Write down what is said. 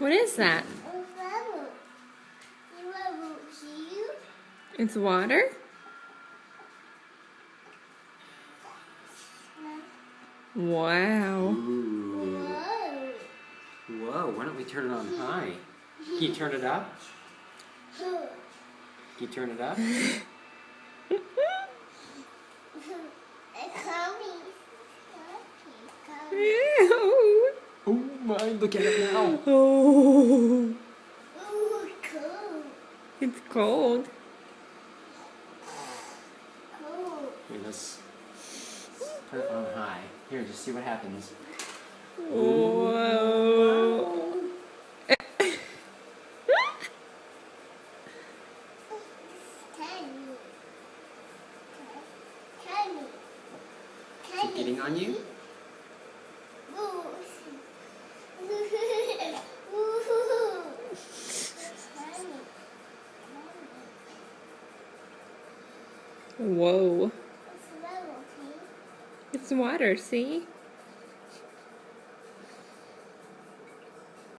What is that? It's water? Wow. Ooh. Whoa, why don't we turn it on high? Can you turn it up? Can you turn it up? Ew. Oh my, look at it now. Oh. Ooh, cold. It's cold. Cold. Here, let's put it on high. Here, just see what happens. Whoa. Is it getting on you? Whoa. It's water, see?